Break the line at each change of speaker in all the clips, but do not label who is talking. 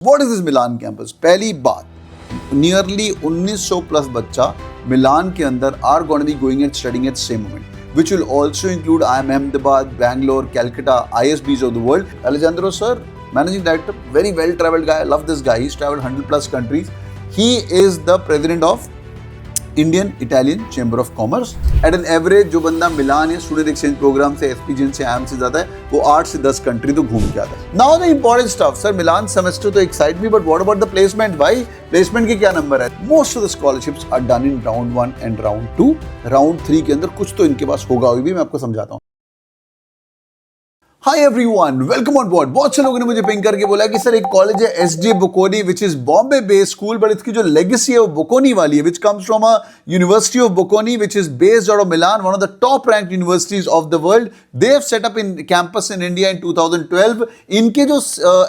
What is this Milan campus? पहली बात, nearly 1900 plus बच्चा मिलान के अंदर are going to be going and studying at same moment, which will also include IIM Ahmedabad, Bangalore, Calcutta, ISBs of the world. Alejandro sir, managing director, very well traveled guy. I love this guy. He's traveled 100 plus countries. He is the president of Indian Italian chamber of commerce. At an average जो बंदा मिलान या student exchange programme से एसपीजीएन से IM से जाता है वो 8 से 10 कंट्री तो घूम के आता है. Now the important stuff sir, Milan semester तो excite me, but what about the placement भाई? प्लेसमेंट के क्या नंबर है? Most of the scholarships are done in round 1 and round 2. Round 3 के अंदर कुछ तो इनके पास होगा भी, मैं आपको समझाता हूँ. Hi everyone, welcome on board. बहुत से लोगों ने मुझे पिंग करके बोला कि सर एक कॉलेज है SD Bocconi which is Bombay based school, but इसकी जो लेगेसी है वो बोकोनी वाली है, which comes from a university of Bocconi which is based out of Milan, one of the top ranked universities of the world. They have set up in campus in India in 2012. इनके जो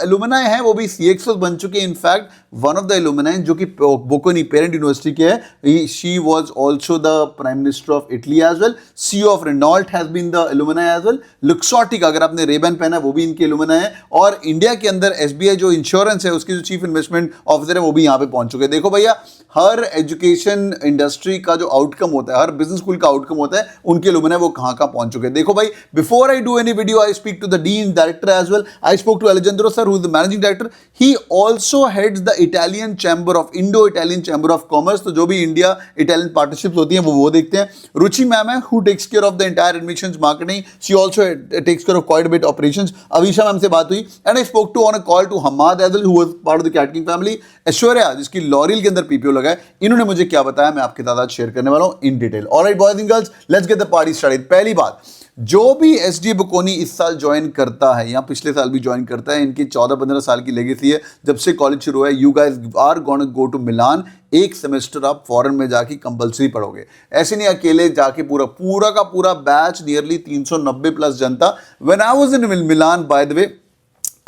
alumni हैं वो भी CXO बन चुके हैं. In fact one of the alumni जो कि बोकोनी पेरेंट यूनिवर्सिटी के है, she was also the prime minister of Italy as well. CEO of Renault has been the alumni as well. Luxottica, अगर आपने रेबन पहना वो भी इनके एलुमनाई है. और इंडिया के अंदर एसबीआई जो इंश्योरेंस है उसकी जो चीफ इन्वेस्टमेंट ऑफिसर है वो भी यहाँ पे पहुंच चुके हैं. देखो भैया, हर एजुकेशन इंडस्ट्री का जो आउटकम होता है, हर बिजनेस स्कूल का आउटकम होता है, उनके एलुमनाई वो कहाँ पहुंच चुके हैं. देखो भाई, before I do any video I speak to the dean director as well. I spoke to Alejandro sir who is the managing director. He also heads the Italian chamber of Indo Italian chamber of commerce. तो जो भी India Italian partnerships होती हैं वो देखते हैं. Ruchi ma'am है who takes care of the entire admissions marketing. She also takes care of quite bit operations. Avisha ma'am से बात हुई and I spoke to on a call to Hamad as well who was part of the CatKing family. Aishwarya जिसकी L'Oreal के अंदर PPO लगा है, इन्होंने मुझे क्या बताया मैं आपके साथ शेयर करने वाला हूं in detail. Alright boys and girls, let's get the party started. पहली बात, जो भी एसडी बोकोनी इस साल ज्वाइन करता है या पिछले साल भी ज्वाइन करता है, इनकी 14-15 साल की लेगेसी है जब से कॉलेज शुरू हुआ है. You guys are gonna go to Milan. एक सेमेस्टर आप फॉरेन में जाके कंपलसरी पढ़ोगे. ऐसे नहीं अकेले जाके पूरा का पूरा batch, nearly 390 plus Janata. When I was in Milan, by the way,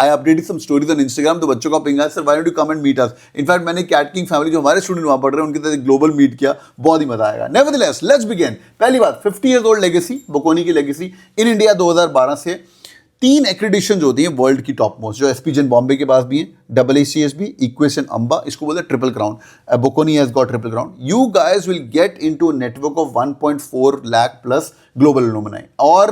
I updated some stories on Instagram. तो बच्चों का पिंग आया, sir why don't you come and meet us? In fact मैंने कैटकिंग फैमिली जो हमारे स्टूडेंट वहां पढ़ रहे हैं उनके साथ ग्लोबल मीट किया, बहुत ही मजा आएगा. Nevertheless, let's begin. पहली बात, 50 years old legacy, बोकोनी की लेगेसी इन इंडिया 2012 से. 3 एक्रेडिशन जो होती हैं वर्ल्ड की टॉप मोस्ट, जो एसपीजीएन बॉम्बे के पास भी है, AACSB, इक्वेशन अम्बा, इसको बोलते हैं triple crown. Bocconi has got triple crown. You guys will get into network of 1.4 lakh plus global alumni और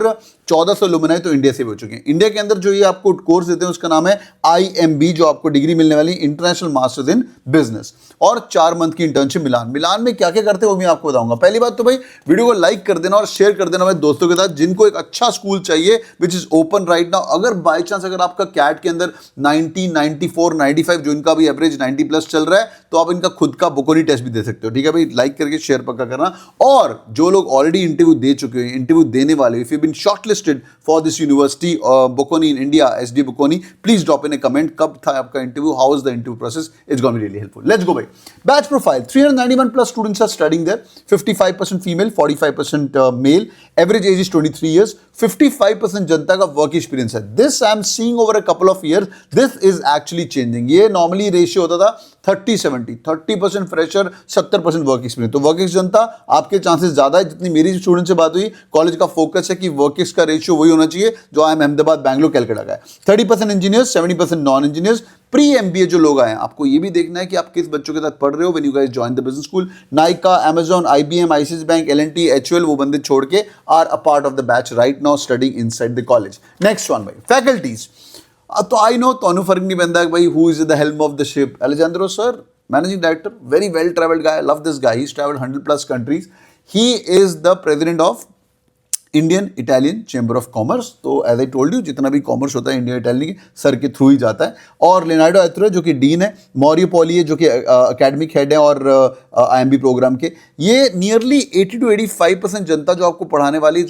1400 एलुमनाई तो इंडिया से भी हो चुके हैं. इंडिया के अंदर जो ये आपको कोर्स देते हैं उसका नाम है IMB, जो आपको डिग्री मिलने वाली इंटरनेशनल मास्टर्स इन बिजनेस, और 4 मंथ की इंटर्नशिप. मिलान में क्या क्या करते हैं वो मैं आपको बताऊंगा. पहली बात तो भाई वीडियो को लाइक कर देना और शेयर कर देना भाई दोस्तों के साथ जिनको एक अच्छा स्कूल चाहिए which is open right now. अगर बाई चांस अगर आपका कैट के अंदर 90, 94, 95 जो इनका भी एवरेज 90 प्लस चल रहा है तो आप इनका खुद का बोकोनी टेस्ट भी दे सकते हो. ठीक है भाई, लाइक करके शेयर पक्का करना. और जो लोग ऑलरेडी इंटरव्यू दे चुके हैं, इंटरव्यू देने वाले, if you been shortlisted for this university Bocconi in India, SD Bocconi, please drop in a comment. कब था आपका interview, how is the interview process, it's gonna be really helpful. Let's go भाई. Batch profile, 391 plus students are studying there. 55% female, 45% male. Average age is 23 years. 55% जनता का work experience है. This I am seeing over a couple of years. This is actually changing. ये normally ratio होता था 30-70, 30% fresher, 70% work experience. तो work ex जनता आपके chances ज्यादा है. जितनी मेरी स्टूडेंट से बात हुई, कॉलेज का फोकस है कि वर्क एक्स का रेशियो वही होना चाहिए जो IIM अहमदाबाद, बैंगलोर, कैलकाटा का है. 30% engineers, 70% non engineers. Pre MBA जो लोग आए हैं, आपको ये भी देखना है कि आप किस बच्चों के साथ पढ़ रहे हो. When you guys join the business school, Nykaa, Amazon, IBM, ICICI bank, L&T, HUL, वो बंदे छोड़ के are a part of the batch right now studying inside the college. Next one भाई, फैकल्टीज. तो आई नो तोनू फर्क नहीं पैंदा भाई who is the helm of the ship. Alejandro sir, managing director, very well traveled guy. I love this guy. He's traveled 100 plus countries. He is the president of Indian Italian chamber of commerce. तो as I told you, जितना भी commerce होता है India Italian के sir के through ही जाता है. और लेनार्डो एथरो जो कि डीन है, मॉरियो पॉली है जो कि एकेडमिक हेड है और IMB प्रोग्राम के. ये नियरली 80 to 85% जनता जो आपको पढ़ाने वाली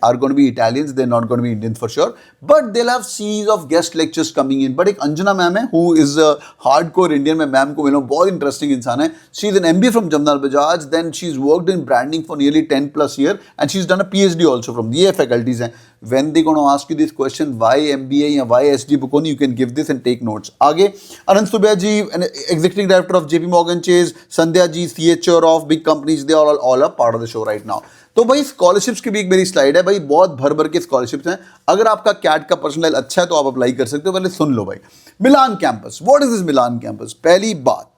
are gonna be Italians, they not gonna be Indians for sure, but they have series of guest lectures coming in. But एक अंजना मैम है हु इज हार्डकोर इंडियन. में मैम को मिला, बहुत इंटरेस्टिंग इंसान है. She is an MBA from Jamnalal Bajaj, then she is worked in branding for nearly 10 plus year and she is done a PhD also from ये faculties हैं. When they going to ask you this question, why MBA या why SG Bocconi, you can give this and take notes. आगे Anand Subbiah ji, executive director of JP Morgan Chase, Sandhya ji, CHR of big companies, they are all a part of the show right now. तो भाई scholarships की भी एक मेरी slide है भाई, बहुत भर भर के स्कॉलरशिप्स हैं. अगर आपका कैट का पर्सनल अच्छा है तो आप अप्लाई कर सकते हो. पहले सुन लो भाई, Milan campus. What is this Milan campus? पहली बात,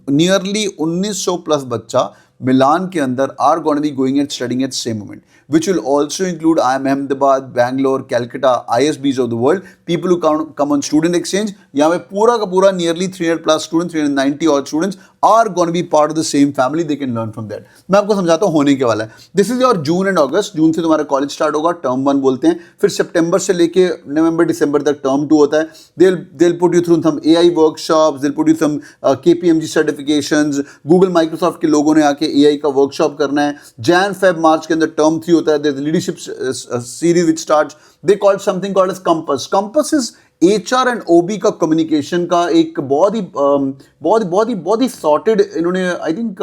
नियरली 1900 प्लस बच्चा मिलान के अंदर are going to be going and studying at same moment, which will also include IIM Ahmedabad, Bangalore, Calcutta, ISBs of the world, people who come on student exchange. यहाँ पे पूरा का पूरा nearly 300 plus students, 390 odd students are going to be part of the same family. They can learn from that. मैं आपको समझाता हूँ होने के वाला है. This is your June and August. जून से तुम्हारा कॉलेज स्टार्ट होगा, टर्म 1 बोलते हैं. फिर सितंबर से लेके नवंबर दिसंबर तक टर्म 2 होता है. They'll put you through some AI workshops. They'll put you some KPMG certifications. Google, Microsoft के लोगों ने आके AI का वर्कशॉप करना है. Jan, Feb, March के अंदर टर्म 3 होता है. There's a leadership series which starts. They call something called as Compass. Compass is HR and OB का कम्युनिकेशन का एक बहुत ही सॉर्टेड, इन्होंने आई थिंक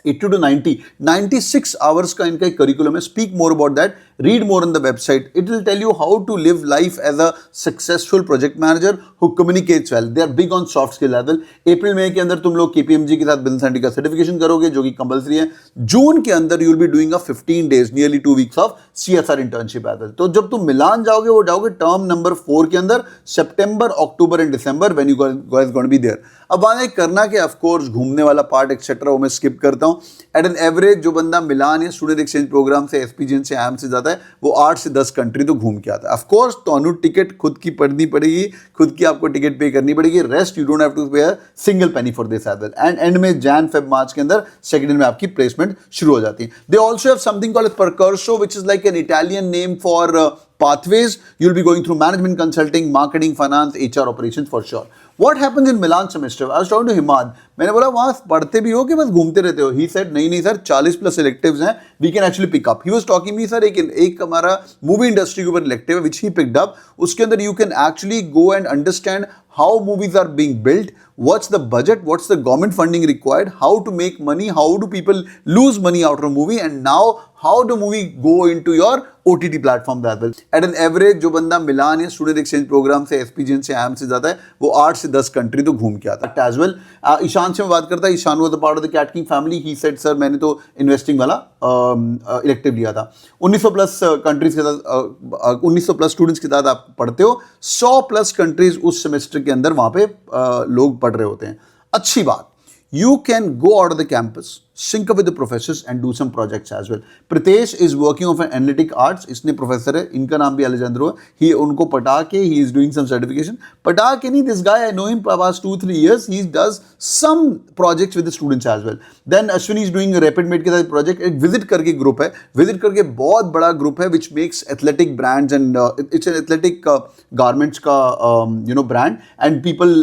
80 to 96 hours का इनका एक करिकुलम है. Speak more about that, read more on the website. It will tell you how to live life as a successful project manager who communicates well. They are big on soft skill level. अप्रैल मई के अंदर तुम लोग KPMG के साथ business anti का certification करोगे जो कि कंपलसरी है. जून के अंदर you will be doing a 15 days, nearly 2 weeks of CSR internship as well. तो जब तुम मिलान जाओगे वो जाओगे टर्म नंबर 4 के अंदर, September, October and December, when you guys going to be there. अब आगे करना कि ऑफ कोर्स घूमने वाला पार्ट एक्सेट्रा वो मैं स्किप करता हूँ. एट एन एवरेज जो बंदा मिलान या स्टूडेंट एक्सचेंज प्रोग्राम से SPGN से IIM से जाता है वो 8 से 10 कंट्री तो घूम के आता है. ऑफ कोर्स तो टिकट खुद की पड़नी पड़ेगी, खुद की आपको टिकट पे करनी पड़ेगी. Rest you don't have to pay single penny for this as well. And end में जैन फेब मार्च के अंदर सेकंड में आपकी प्लेसमेंट शुरू हो जाती है. They also have something called percorso which is like an Italian name for pathways. You'll be going through management consulting, marketing, finance, HR operations for sure. What happens in Milan semester? I was talking to Himad. मैंने बोला वहाँ पढ़ते भी हो कि बस घूमते रहते हो? He said नहीं सर, 40 प्लस electives हैं, we can actually pick up. He was talking me sir एक हमारा मूवी इंडस्ट्री के ऊपर इलेक्टिव है which he picked up. उसके अंदर you can actually go and understand how movies are being built, what's the budget, what's the government funding required, how to make money, how do people lose money out of a movie, and now how do movie go into your OTT platform as well. At an average जो बंदा मिलान या student exchange programme से SPGN से IIM से जाता है वो 8 से 10 कंट्री तो घूम के आता है as well. ईशान से मैं बात करता है. Ishaan was a part of the Cat King family. He said sir मैंने तो इन्वेस्टिंग वाला इलेक्टिव लिया था. 1900 प्लस कंट्रीज के साथ 1900 प्लस स्टूडेंट्स के साथ आप पढ़ते हो. 100 प्लस कंट्रीज उस सेमेस्टर के अंदर वहाँ पे लोग पढ़ रहे होते हैं. अच्छी बात, you can go out of the campus, sync up with the professors and do some projects as well. Pritesh is working on analytic arts. इसने प्रोफेसर है, इनका नाम भी Alejandro है. He उनको पटा के he is doing some certification. पटा के नहीं, this guy I know him past 2-3 years. He does some projects with the students as well. Then Ashwini is doing a rapid mate के साथ project. एक visit करके ग्रुप है, visit करके बहुत बड़ा ग्रुप है which makes athletic brands and it's an athletic garments का brand and people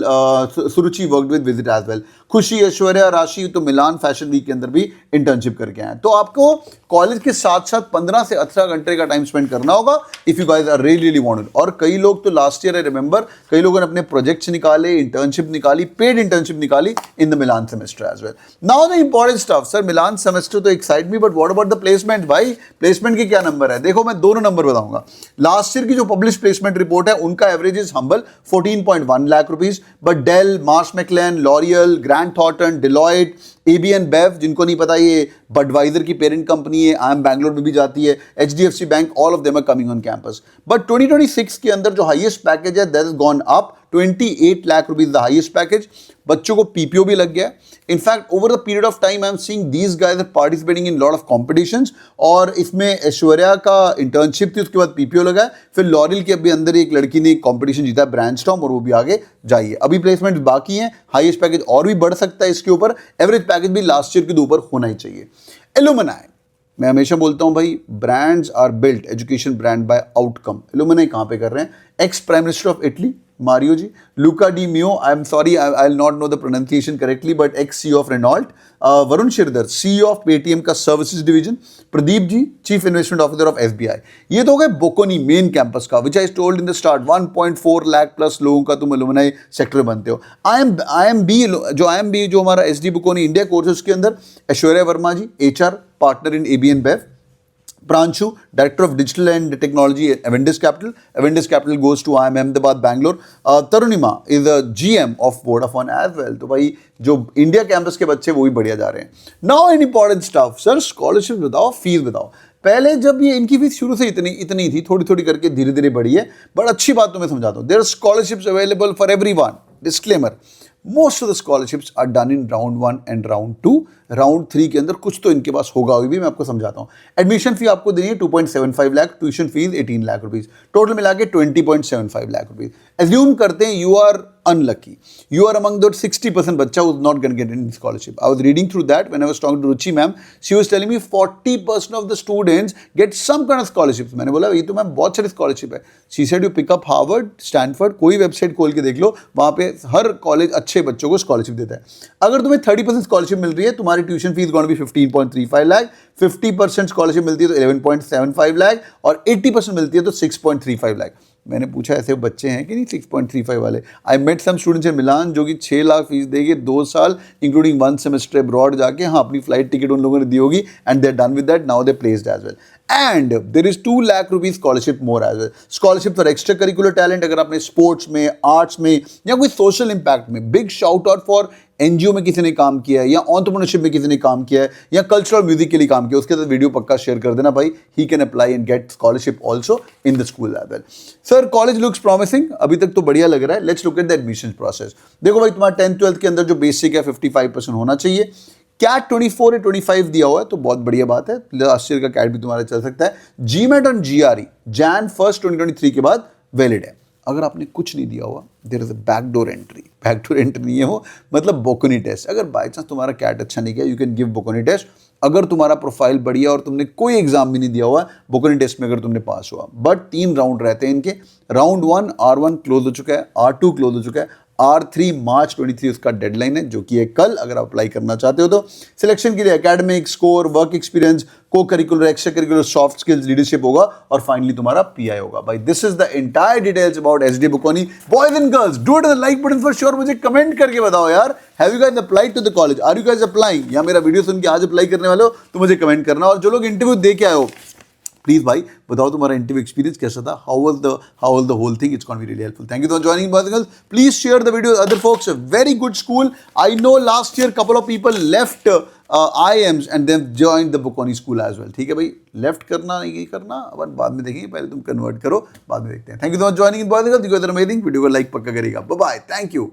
Suruchi worked with visit as well. खुशी, ऐश्वर्या, राशि तो मिलान फैशन वीक के अंदर भी इंटर्नशिप करके आए. तो आपको कॉलेज के साथ साथ 15 से 18 घंटे का टाइम स्पेंड करना होगा if you guys are really wanted. और कई लोग तो लास्ट ईयर आई रिमेंबर कई लोगों ने अपने प्रोजेक्ट्स निकाले, इंटर्नशिप निकाली, पेड इंटर्नशिप निकाली in the Milan semester as well. Now the important stuff. Sir Milan semester तो excite me but what about the placement? भाई प्लेसमेंट के क्या नंबर है? देखो मैं दोनों नंबर बताऊंगा. लास्ट ईयर की जो पब्लिश प्लेसमेंट रिपोर्ट है उनका average is humble 14.1 lakh rupees. But Dell, Marsh McLennan, L'Oreal, Grant Thornton, Deloitte, ABN Bev, जिनको नहीं पता ये बडवाइजर की पेरेंट कंपनी है, IIM बैंगलोर में भी जाती है, HDFC bank, all of them are coming on campus. But 2026 के अंदर जो हाईएस्ट पैकेज है that has gone up 28 lakh rupees the highest package. बच्चों को PPO भी लग गया. In fact over the period of time I am seeing these guys are participating in lot of competitions. और इसमें ऐश्वर्या का इंटर्नशिप थी, उसके बाद PPO लगा है. फिर लॉरियल के अभी अंदर एक लड़की ने कॉम्पिटिशन जीता है ब्रांडस्टॉर्म और वो भी आगे जाइए. अभी प्लेसमेंट बाकी हैं, हाईएस्ट पैकेज और भी बढ़ सकता है इसके ऊपर. एवरेज पैकेज भी लास्ट ईयर के ऊपर होना ही चाहिए. एलुमनाई, मैं हमेशा बोलता हूं भाई brands are built, education brand by outcome. Alumni कहां पे कर रहे हैं? Ex prime minister of Italy Mario ji, Luca de Meo, I am sorry I will not know the pronunciation correctly but ex CEO of Renault, Varun Sridhar CEO of Paytm का services division, Pradeep ji chief investment officer of SBI. ये तो हो गए Bocconi main campus का which I told in the start 1.4 lakh plus लोगों का तुम alumni sector में बनते हो. IMB जो हमारा SD बोकोनी इंडिया कोर्स है उसके अंदर Aishwarya Verma ji HR partner in ABN Bev, Pranshu, Director of Digital and Technology at Avendus Capital. Avendus Capital goes to IIM Ahmedabad, Bangalore. Tarunima is the GM of Vodafone as well. तो भाई जो India campus के बच्चे वो भी बढ़िया जा रहे हैं. Now an important stuff, sir, scholarship बताओ, फीस बताओ. पहले जब ये इनकी फीस शुरू से इतनी थी, थोड़ी थोड़ी करके धीरे धीरे बढ़ी है. बट अच्छी बात तो मैं समझाता हूँ. There are scholarships available for everyone. Disclaimer. Most of the scholarships are done in round 1 and round 2. Round 3 के अंदर कुछ तो इनके पास होगा अभी भी, मैं आपको समझाता हूँ. एडमिशन फी आपको देनी है 2.75 lakh, tuition fees 18 lakh rupees, total मिला के 20.75 लाख रुपीज. एज्यूम करते हैं you are unlucky, you are among those 60% बच्चा who's not going to get any scholarship. I was reading through that when I was talking to Ruchi ma'am. She was telling me 40% of the students get some kind of scholarships. मैंने बोला ये तो ma'am बहुत सारी scholarship है. She said you pick up Harvard, Stanford, कोई website खोल के देख लो, वहाँ पे हर कॉलेज अच्छे बच्चों को scholarship देता है. अगर तुम्हें 30% scholarship मिल रही है, तुम्हारी tuition fees gonna be 15.35 lakh, 50% scholarship मिलती है तो 11.75 लाख और 80% मिलती है तो 6.35 लाख. मैंने पूछा ऐसे बच्चे हैं कि नहीं 6.35 वाले. I met some students in मिलान जो कि 6 लाख फीस देंगे 2 साल इंक्लूडिंग 1 सेमेस्टर अब्रॉड जाके. हाँ, अपनी फ्लाइट टिकट उन लोगों ने दी होगी and they are done with that. Now they placed as well. And there is 2 lakh rupees scholarship more as well. Scholarship for extra curricular talent, अगर आपने स्पोर्ट्स में, आर्ट्स में या कोई सोशल इंपैक्ट में. Big shout out for NGO में किसी ने काम किया है या एंटरप्रेन्योरशिप में किसी ने काम किया है या कल्चरल म्यूजिक के लिए काम किया, उसके साथ वीडियो पक्का शेयर कर देना भाई. He can apply and gate scholarship also in the school level. Sir college looks promising, अभी तक तो बढ़िया लग रहा है. Let's look at the admission process. देखो भाई, तुम्हारा 10th 12th के अंदर जो बेसिक है 55% होना चाहिए. कैट 24 या 25 दिया हुआ है तो बहुत बढ़िया बात है. लास्ट ईयर का कैट भी तुम्हारा चल सकता है. जीमेट और जीआरई Jan 1st 2023 के बाद वैलिड है. अगर आपने कुछ नहीं दिया हुआ, there is a backdoor entry. Backdoor entry नहीं है वो, मतलब बोकोनी टेस्ट. अगर बाई चांस तुम्हारा कैट अच्छा नहीं गया, you can give Bocconi test. अगर तुम्हारा प्रोफाइल बढ़िया और तुमने कोई एग्जाम भी नहीं दिया हुआ, बोकोनी टेस्ट में अगर तुमने पास हुआ. बट 3 राउंड रहते हैं इनके. राउंड 1 R1 क्लोज हो चुका है, R2 क्लोज हो चुका है, R3 मार्च 23 उसका डेडलाइन है जो कि है कल. अगर आप अप्लाई करना चाहते हो तो सिलेक्शन के लिए academic score, work experience, co curricular, extra curricular, soft skills, leadership होगा और फाइनली तुम्हारा पीआई होगा. भाई this is the entire details about SD Bocconi. Boys and girls, do it the like button for sure. मुझे comment करके बताओ यार, have you guys applied to the college? Are you guys applying? या मेरा video सुन के आज apply करने वाले हो तो मुझे कमेंट करना. और जो लोग इंटरव्यू दे के आए हो, प्लीज भाई बताओ तुम्हारा इंटरव्यू एक्सपीरियंस कैसा था. How was the whole thing. It's gonna be really helpful. Thank you for joining boys and girls. Please share the video other folks. A very good school. I know last year couple of people left IIMs and then joined the Bocconi school as well. ठीक है भाई, left करना नहीं करना अपन बाद में देखेंगे, पहले तुम कन्वर्ट करो, बाद में देखते हैं. Thank you for joining in boys and girls. You are amazing. Video को लाइक पक्का करेगा. Bye bye. Thank you.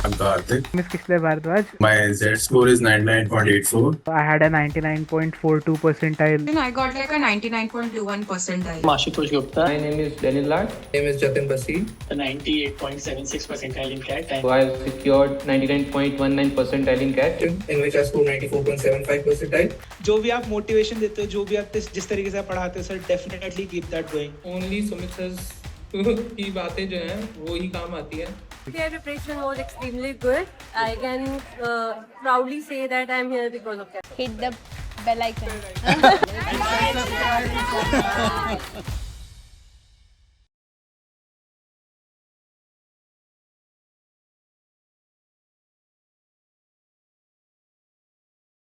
I'm Karthik.
Miss Kisle Bharadwaj.
My Z score is 99.84.
I had a 99.42 percentile.
I got like a 99.21 percentile.
Ashutosh Gupta.
My name is Daniel Lad.
My name is Jatin Basi.
The 98.76 percentile in CAT.
So I have secured 99.19 percentile in CAT.
In which I scored 94.75 percentile.
जो भी आप motivation देते हो, जो भी आप जिस तरीके से पढ़ाते हो sir, definitely keep that going.
Only Sumit sir की बातें जो हैं वो ही काम आती हैं.
Their preparation was extremely good. I can proudly say that I am here because of that.
Hit the bell icon.